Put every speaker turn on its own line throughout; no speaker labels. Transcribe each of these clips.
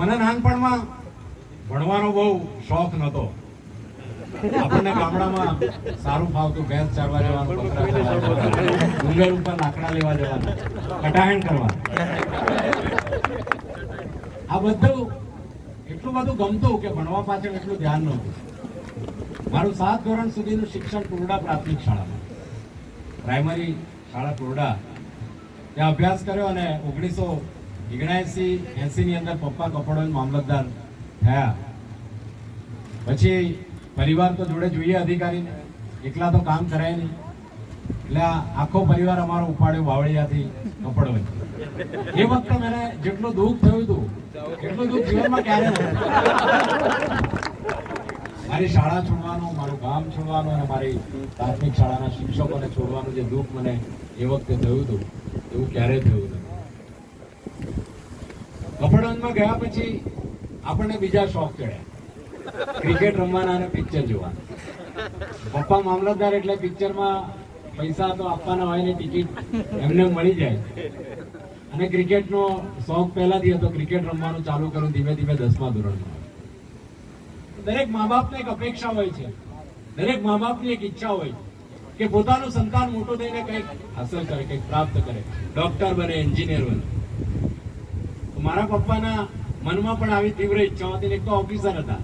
મને નાનપણમાં ભણવાનો બહુ શોખ નતો. આપણને ગામડામાં સારું ફાવતું, ભેંસ ચારવા જવાનું, પતરા ચારવા જવાનું, ડુંગર ઉપર લાકડા લેવા જવાનું, કટાયણ કરવા, આ બધું એટલું બધું ગમતું કે ભણવા પાછળ એટલું ધ્યાન નહોતું. મારું 7 ધોરણ સુધીનું શિક્ષણ ટોરડા પ્રાથમિક શાળામાં, પ્રાઇમરી શાળા ટોરડા, ત્યાં અભ્યાસ કર્યો અને 1979-80 ની અંદર પપ્પા કપડો મામલતદાર થયા. પછી પરિવાર તો જોડે જોઈએ અધિકારીને, એકલા તો કામ કરાય નહીં, એટલે આખો પરિવાર અમારો ઉપાડ્યો વાવડિયાથી કપડો. એ વખતે મને જેટલું દુઃખ થયું હતું એટલું દુઃખ જીવનમાં ક્યારે નથી. મારી શાળા છોડવાનું, મારું ગામ છોડવાનું અને મારી પ્રાથમિક શાળાના શિક્ષકોને છોડવાનું જે દુઃખ મને એ વખતે થયું હતું એવું ક્યારેય થયું નથી. કપડવંજમાં ગયા પછી આપણને બીજા શોખ ચડ્યા, ક્રિકેટ રમવાના અને પિક્ચર જોવાના. પપ્પા મામલતદાર એટલે પિક્ચરમાં પૈસા તો આપવાના હોય ને, ટિકિટ એમને મળી જાય. અને ક્રિકેટનો શોખ પહેલાથી હતો, ક્રિકેટ રમવાનું ચાલુ કર્યું ધીમે ધીમે 10મા ધોરણમાં. દરેક મા બાપને એક અપેક્ષા હોય છે, દરેક મા બાપની એક ઈચ્છા હોય કે પોતાનું સંતાન મોટું થઈને કંઈક હાંસલ કરે, કંઈક પ્રાપ્ત કરે, ડોક્ટર બને, એન્જિનિયર બને. મારા પપ્પાના મનમાં પણ આવી તીવ્ર ઈચ્છા હતી. એક તો ઓફિસર હતા,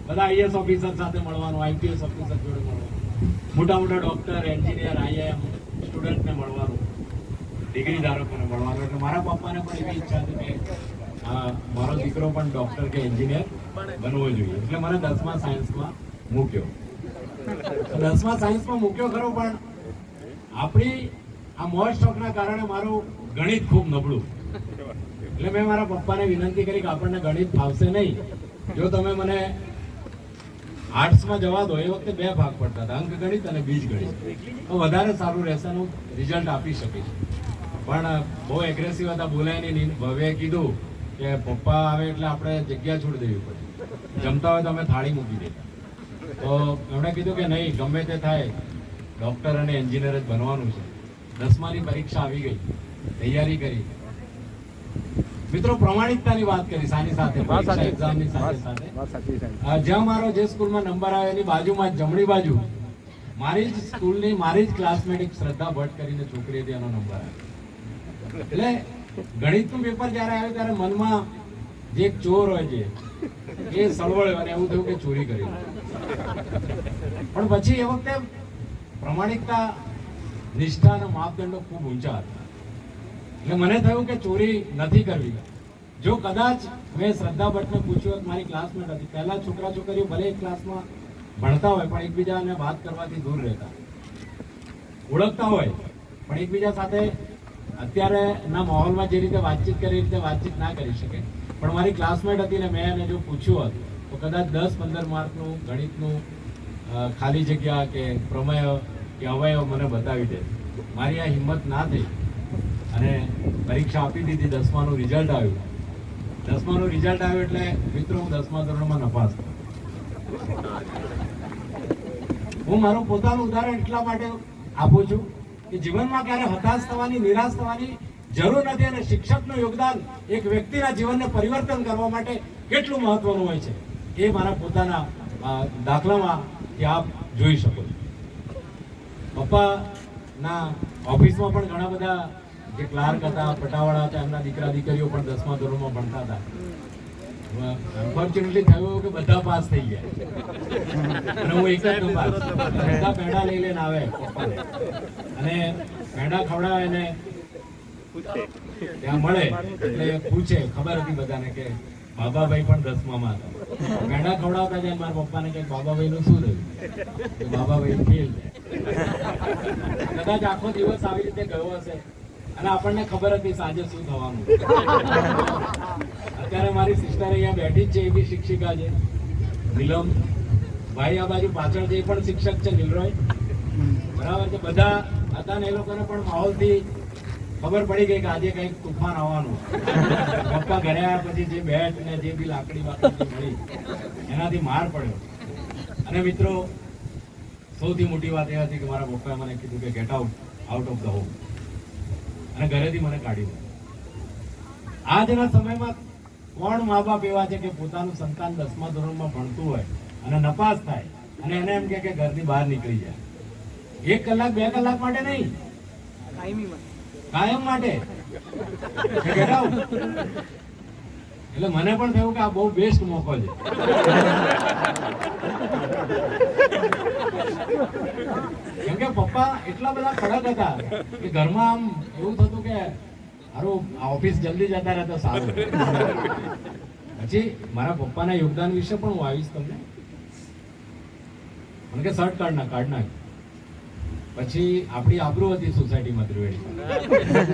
બધા આઈએએસ ઓફિસર સાથે મળવાનું, આઈપીએસ ઓફિસર જોડે મળવાનું, મોટા મોટા ડોક્ટર, એન્જિનિયર, આઈઆઈએમ સ્ટુડન્ટને મળવાનું, ડિગ્રી ધારકોને મળવાનું. એટલે મારા પપ્પાને પણ એવી ઈચ્છા હતી કે મારો દીકરો પણ ડોક્ટર કે એન્જિનિયર બનવો જોઈએ. એટલે મને 10મા સાયન્સમાં મૂક્યો. 10મા સાયન્સમાં મૂક્યો ખરો, પણ આપણી આ મોજ શોખના કારણે મારું ગણિત ખૂબ નબળું. એટલે મેં મારા પપ્પાને વિનંતી કરી કે આપણને ગણિત ફાવશે નહીં, જો તમે મને આર્ટ્સમાં જવા દો. એ વખતે 2 ભાગ પડતા હતા, અંક ગણિત અને બીજ ગણિત. તો વધારે સારું રહેશે, હું રિઝલ્ટ આપી શકીશ. પણ બહુ એગ્રેસિવ હતા, બોલાય નહીં. ભવ્યએ કીધું કે પપ્પા આવે એટલે આપણે જગ્યા છોડી દેવી પડે, જમતા હોય તો અમે થાળી મૂકી દેતા. તો એમણે કીધું કે નહીં, ગમે તે થાય ડોક્ટર અને એન્જિનિયર જ બનવાનું છે. 10માની પરીક્ષા આવી ગઈ, તૈયારી કરી. મિત્રો, પ્રમાણિકતાની વાત કરી આની સાથે, એક્ઝામની સાથે સાથે. જ્યાં મારો જે સ્કૂલમાં નંબર આવે એની બાજુમાં જમણી બાજુ મારી જ સ્કૂલની, મારી જ ક્લાસમેટ એક શ્રદ્ધા ભટ્ટ કરીને છોકરી હતી, એનો નંબર આવ્યો. એટલે ગણિતનું પેપર જયારે આવ્યું ત્યારે મનમાં જે એક ચોર હોય છે એ સળવળ્યો અને એવું થયું કે ચોરી કરી. પણ પછી એ વખતે પ્રમાણિકતા, નિષ્ઠા અને માપદંડો ખૂબ ઊંચા હતા. એટલે મને થયું કે ચોરી નથી કરવી. જો કદાચ મેં શ્રદ્ધા ભટ્ટને પૂછ્યું, મારી ક્લાસમેટ હતી, પહેલા છોકરા છોકરીઓ ભલે એક ક્લાસમાં ભણતા હોય પણ એકબીજાને વાત કરવાથી દૂર રહેતા, ઓળખતા હોય પણ એકબીજા સાથે અત્યારે ના માહોલમાં જે રીતે વાતચીત કરી રીતે વાતચીત ના કરી શકે. પણ મારી ક્લાસમેટ હતી ને મેં એને જો પૂછ્યું હતું તો કદાચ 10-15 માર્કનું ગણિતનું ખાલી જગ્યા કે પ્રમેય કે અવયવ મને બતાવી દે. મારી આ હિંમત ના થઈ અને પરીક્ષા આપી દીધી. 10માનું રિઝલ્ટ આવ્યું. 10માનું રિઝલ્ટ આવ્યું એટલે મિત્રો હું 10મા ધોરણમાં નપાસ થયો. હું મારું પોતાનું ઉદાહરણ એટલા માટે આપું છું કે જીવનમાં ક્યારે હતાશ થવાની, નિરાશ થવાની જરૂર નથી. અને શિક્ષકનું યોગદાન એક વ્યક્તિના જીવનને પરિવર્તન કરવા માટે કેટલું મહત્વનું હોય છે એ મારા પોતાના દાખલામાં આપ જોઈ શકો છો. પપ્પાના ઓફિસમાં પણ ઘણા બધા જે ક્લાર્ક હતા, પટાવાળા હતા, એમના દીકરા દીકરીઓ પણ 10મા ધોરણમાં ભણતા હતા. અનફોર્ચ્યુનેટલી થયું કે બધા પાસ થઈ ગયા અને હું એક જ પાસ. બધા પેંડા લઈ લઈને આવે અને પેંડા ખવડાવે એને ત્યાં મળે એટલે પૂછે, ખબર હતી બધાને કે બાબાભાઈ પણ 10મામાં હતા. પેંડા ખવડાવતા જાય, મારા પપ્પાને કે બાબાભાઈ નું શું થયું? બાબાભાઈ ફેલ. કદાચ આખો દિવસ આવી રીતે ગયો હશે અને આપણને ખબર હતી સાંજે શું થવાનું. અત્યારે મારી સિસ્ટર અહીંયા બેઠી જ છે, એ બી શિક્ષિકા છે, નીલમ ભાઈ. આ બાજુ પાછળ જે પણ શિક્ષક છે, નીલરોય, બરાબર છે. બધા હતા ને એ લોકોને પણ માહોલથી ખબર પડી ગઈ કે આજે કઈક તુફાન આવવાનું. પપ્પા ઘરે આવ્યા પછી જે બેટ ને જે બી લાકડી વાકડી મળી એનાથી માર પડ્યો. અને મિત્રો, સૌથી મોટી વાત એ હતી કે મારા પપ્પાએ મને કીધું કે get out of the home, અને ઘરેથી મને કાઢી દીધો. આજના સમયમાં કોણ મા બાપ એવા છે કે પોતાનું સંતાન 10મા ધોરણમાં ભણતું હોય અને નપાસ થાય અને એને એમ કે ઘરની બહાર નીકળી જાય? 1 કલાક 2 કલાક માટે નહીં, કાયમ માટે. એટલે મને પણ થયું કે આ બહુ બેસ્ટ મોકો છે. કેમ કે પપ્પા એટલા બધા કડક હતા કે ઘરમાં આમ એવું થતું કે હારું ઓફિસ જલ્દી જતા રહેતા સારું. પછી મારા પપ્પાના યોગદાન વિશે પણ હું આવીશ તમને. મને કે શર્ટ કાઢ નાખ. પછી આપણી આબરૂ હતી સોસાયટીમાં ત્રિવેણી,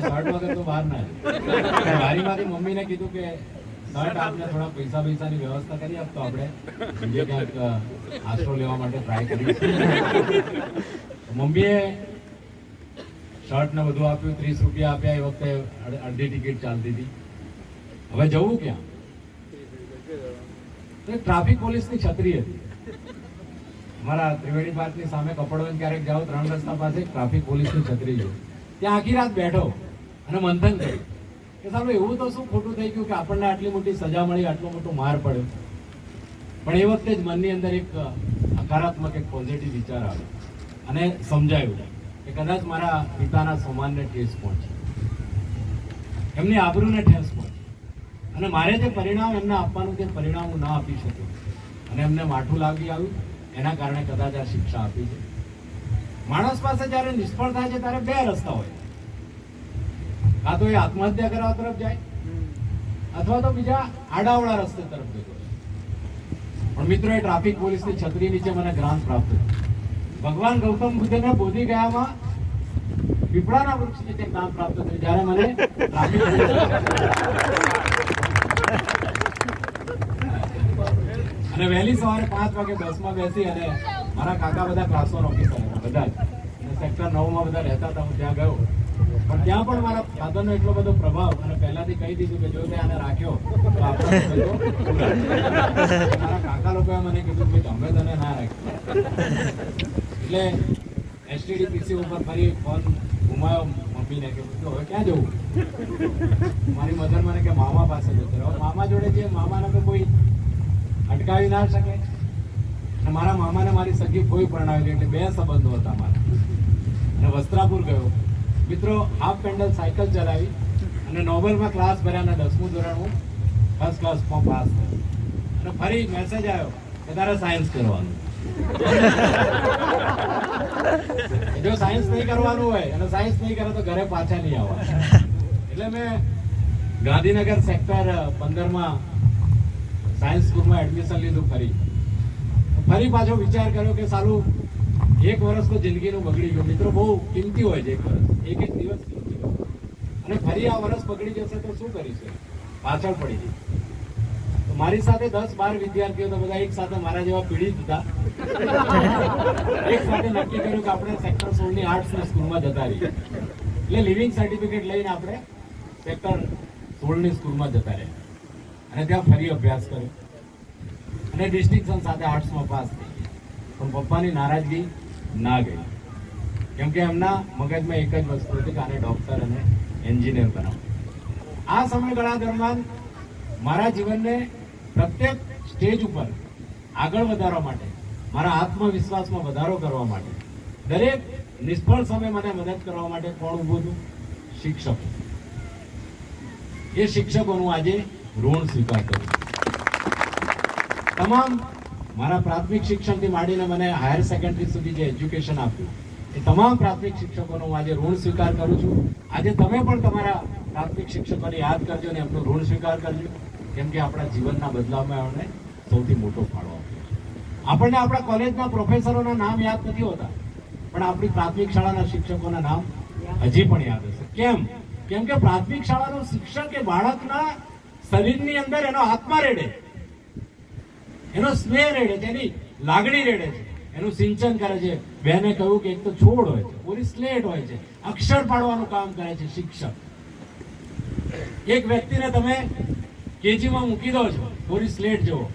શર્ટ વગર તો બહાર ના જાય. બારીમાંથી મમ્મીને કીધું કે શર્ટ આપને થોડા પૈસાની વ્યવસ્થા કરી આપતો, આપણે બીજે ક્યાંક આશરો લેવા માટે ટ્રાય કરીશું. મમ્મીએ શર્ટ ને બધું આપ્યું, 30 રૂપિયા આપ્યા. એ વખતે અડધી ટિકિટ ચાલતી હતી. હવે જવું ક્યાં? ટ્રાફિક પોલીસની છત્રી હતી અમારા ત્રિવેણી પાર્કની સામે. કપડવંજ ક્યારેક જાઓ 3 રસ્તા પાસે ટ્રાફિક પોલીસની છત્રી જોઈ. ત્યાં આખી રાત બેઠો અને મંથન કર્યું કે સારું એવું તો શું ખોટું થઈ ગયું કે આપણને આટલી મોટી સજા મળી, આટલો મોટો માર પડ્યો. પણ એ વખતે જ મનની અંદર એક હકારાત્મક, એક પોઝિટિવ વિચાર આવ્યો અને સમજાયું કે કદાચ મારા પિતાના સમાનને ઠેસ પહોંચે, એમની આબરૂને ઠેસ પહોંચે, અને મારે જે પરિણામ એમને આપવાનું તે પરિણામ હું ના આપી શક્યો અને એમને માઠું લાગી આવ્યું. એના કારણે કદાચ આ શિક્ષા આપી છે. માણસ પાસે જયારે નિષ્ફળ થાય છે ત્યારે 2 રસ્તા હોય. કાં તો એ આત્મહત્યા કરવા તરફ જાય અથવા તો બીજા આડાવડા રસ્તે તરફ જતો. પણ મિત્રો, એ ટ્રાફિક પોલીસની છત્રી નીચે મને જ્ઞાન પ્રાપ્ત થયું. ભગવાન ગૌતમ બુદ્ધને બોધી ગયામાં પીપળાના વૃક્ષ નીચે જ્ઞાન પ્રાપ્ત થયું જયારે મને ટ્રાફિક અને વહેલી સવારે 5 વાગે બસમાં બેસી અને મારા કાકા બધા ક્લાસ 1 ઓફિસર હતા, બધા જ, અને સેક્ટર 9માં બધા રહેતા હતા. હું ત્યાં ગયો, પણ ત્યાં પણ મારા ફાધરનો એટલો બધો પ્રભાવ, અને પહેલાથી કહી દીધું કે જો તે આને રાખ્યો તો આપણે મારા કાકા લોકોએ મને કીધું કે અમે તને ના રાખ્યો. એટલે STDPC ઉપર ફરી ફોન ઘુમાયો મમ્મીને કે હવે ક્યાં જવું? મારી મધર મને કે મામા પાસે જતો રહ્યો. મામા જોડે જે મામાને તો કોઈ અટકાવી ના શકે. અને મારા મામાને મારી સગી કોઈ પરણાવેલી, એટલે 2 સંબંધો હતા મારા. અને વસ્ત્રાપુર ગયો. મિત્રો, હાફ પેન્ડલ સાયકલ ચલાવી અને નોબલમાં ક્લાસ ભર્યા અને 10મું ધોરણ હું ફર્સ્ટ ક્લાસમાં પાસ થયો. અને ફરી મેસેજ આવ્યો કે તારે સાયન્સ કરવાનું. જો સાયન્સ નહીં કરવાનું હોય અને સાયન્સ નહીં કરે તો ઘરે પાછા નહીં આવવા. એટલે મેં ગાંધીનગર સેક્ટર 15માં સાયન્સ સ્કૂલમાં એડમિશન લીધું. ફરી પાછો વિચાર કર્યો કે સાલું 1 વર્ષ તો જિંદગીનું બગડી ગયું. મિત્રો, બહુ કિંમતી હોય છે 1 વર્ષ, એક દિવસ કિંમતી હોય. અને ફરી આ વર્ષ બગડી જશે તો શું કરીશું? પાછળ પડી જઈ. તો મારી સાથે 10-12 વિદ્યાર્થીઓ તો બધા એક સાથે મારા જેવા પીડિત હતા. એક સાથે નક્કી કર્યું કે આપણે સેક્ટર 16ની આર્ટ્સની સ્કૂલમાં જતા રહીએ. એટલે લિવિંગ સર્ટિફિકેટ લઈને આપણે સેક્ટર 16ની સ્કૂલમાં જતા રહ્યા અને ત્યાં ફરી અભ્યાસ કર્યો અને ડિસ્ટિંક્શન સાથે આર્ટ્સમાં પાસ થઈ ગયા. પણ પપ્પાની નારાજગી ના ગઈ, કેમ કે એમના મગજમાં એક જ વસ્તુ હતી કે આને ડોક્ટર અને એન્જિનિયર બનાવવું. આ સમયગાળા દરમિયાન મારા જીવનને પ્રત્યેક સ્ટેજ ઉપર આગળ વધારવા માટે, મારા આત્મવિશ્વાસમાં વધારો કરવા માટે, દરેક નિષ્ફળ સમયે મને મદદ કરવા માટે કોણ ઊભું હતું? શિક્ષકો. એ શિક્ષકોનું આજે ઋણ સ્વીકાર કરું. તમામ મારા પ્રાથમિક શિક્ષણથી માંડીને મને હાયર સેકન્ડરી સુધી જે એજ્યુકેશન આપ્યું એ તમામ પ્રાથમિક શિક્ષકોનો હું આજે ઋણ સ્વીકાર કરું છું. આજે તમે પણ તમારા પ્રાથમિક શિક્ષકોને યાદ કરજો અને એમનું ઋણ સ્વીકાર કરજો, કેમ કે આપણા જીવનના બદલાવમાં એમણે સૌથી મોટો ફાળો આપ્યો. આપણને આપણા કોલેજના પ્રોફેસરોના નામ યાદ નથી હોતા, પણ આપણી પ્રાથમિક શાળાના શિક્ષકોના નામ હજી પણ યાદ હશે. કેમ કે પ્રાથમિક શાળાનો શિક્ષક એ બાળકના શરીરની અંદર એનો આત્મા રેડે, એનો સ્નેહ રેડે છે, એની લાગણી રેડે છે, એનું સિંચન કરે છે. બેને કહ્યું કે એક તો છોડ હોય છે, પૂરી સ્લેટ હોય છે, અક્ષર પાડવાનું કામ કરે છે શિક્ષક. એક વ્યક્તિને તમે કેજીમાં મૂકી દો છો, પૂરી સ્લેટ જુઓ,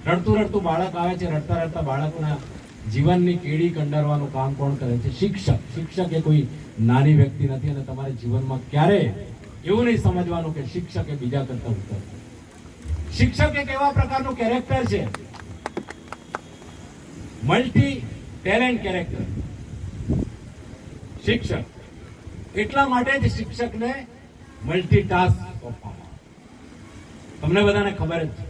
રડતું બાળક આવે છે, રડતા બાળકના જીવનની કેડી કંડારવાનું કામ કોણ કરે છે? શિક્ષક. શિક્ષક એ કોઈ નાની વ્યક્તિ નથી અને તમારા જીવનમાં ક્યારે એવું નહીં સમજવાનું કે શિક્ષક એ બીજા કરતા ઉત્તર. શિક્ષક એક એવા પ્રકારનું કેરેક્ટર છે, મલ્ટી ટેલેન્ટ કેરેક્ટર. શિક્ષક એટલા માટે જ શિક્ષકને મલ્ટીટાસ્ક સોંપવામાં આવે. તમને બધાને ખબર જ છે,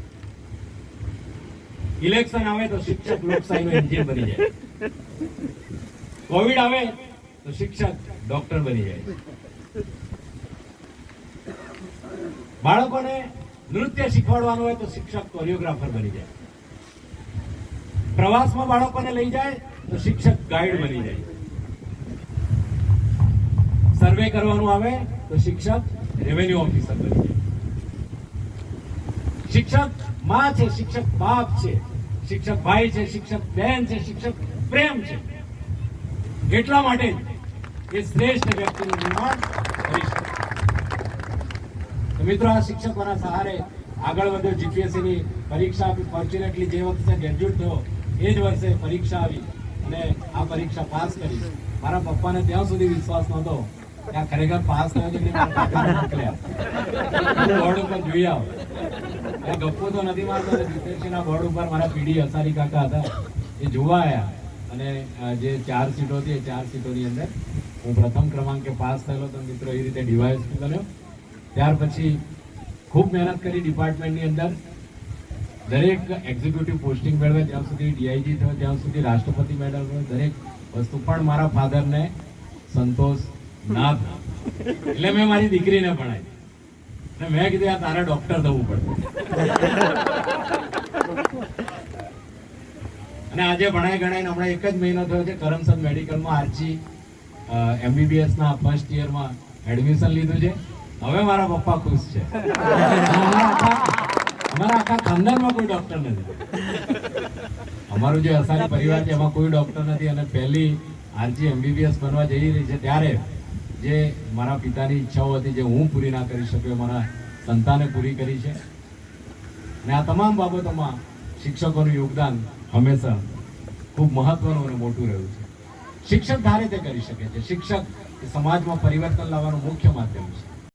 ઇલેક્શન આવે તો શિક્ષક લોકશાહીનો એન્જિન બની જાય, કોવિડ આવે તો શિક્ષક ડોક્ટર બની જાય, બાળકોને નૃત્ય શીખવાડવાનું હોય તો શિક્ષક કોરિયોગ્રાફર બની જાય, પ્રવાસમાં બાળકોને લઈ જાય તો શિક્ષક ગાઈડ બની જાય, સર્વે કરવાનું આવે તો શિક્ષક રેવન્યુ ઓફિસર બની જાય. શિક્ષક માં છે, શિક્ષક બાપ છે, શિક્ષક ભાઈ છે, શિક્ષક બહેન છે, શિક્ષક પ્રેમ છે. એટલા માટે એ શ્રેષ્ઠ વ્યક્તિનું નિર્માણ કરી શકે. તો મિત્રો, આ શિક્ષકોના સહારે આગળ વધ્યો. જીપીએસસી ની પરીક્ષા આપી, ફોર્ચ્યુનેટલી જે વખતે ગ્રેજ્યુએટ થયો એ જ વર્ષે પરીક્ષા આવી અને આ પરીક્ષા પાસ કરી. મારા પપ્પાને ત્યાં સુધી વિશ્વાસ નહોતો કે આ ખરેખર પાસ થયો છે. બોર્ડ ઉપર જોઈ આવો, ગપ્પો તો નથી મારતો. જીપીએસસીના બોર્ડ ઉપર મારા પીડી અસારી કાકા હતા, એ જોવા આવ્યા અને જે 4 સીટો હતી એ 4 સીટોની અંદર હું પ્રથમ ક્રમાંકે પાસ થયેલો. તો મિત્રો, એ રીતે ડીવાયએસપી બન્યો. ત્યાર પછી ખૂબ મહેનત કરી ડિપાર્ટમેન્ટની અંદર, દરેક એક્ઝિક્યુટિવ પોસ્ટિંગ મેળવે, ત્યાં સુધી ડીઆઈજી થયો, ત્યાં સુધી રાષ્ટ્રપતિ મેડલ મળ્યો, દરેક વસ્તુ. પણ મારા ફાધરને સંતોષ ના થયો એટલે મેં મારી દીકરીને ભણાવી અને મેં કીધું આ તારે ડોક્ટર થવું પડે. અને આજે ભણાઈ ગણાઈને હમણાં 1 જ મહિનો થયો છે, કરમસદ મેડિકલમાં આરજી MBBS ના ફર્સ્ટ યરમાં એડમિશન લીધું છે. હવે મારા પપ્પા ખુશ છે. અમારા આખા ખાનદાનમાં કોઈ ડોક્ટર નથી. અમારું જે અસારી પરિવાર છે એમાં કોઈ ડોક્ટર નથી. અને પહેલી આરજી MBBS બનવા જઈ રહી છે ત્યારે જે મારા પિતાની ઈચ્છાઓ હતી, જે હું પૂરી ના કરી શક્યો, મારા સંતાને પૂરી કરી છે. અને આ તમામ બાબતોમાં શિક્ષકોનું યોગદાન હંમેશા ખૂબ મહત્વનું અને મોટું રહ્યું છે. શિક્ષક ધારે તે કરી શકે છે. શિક્ષક સમાજમાં પરિવર્તન લાવવાનું મુખ્ય માધ્યમ છે.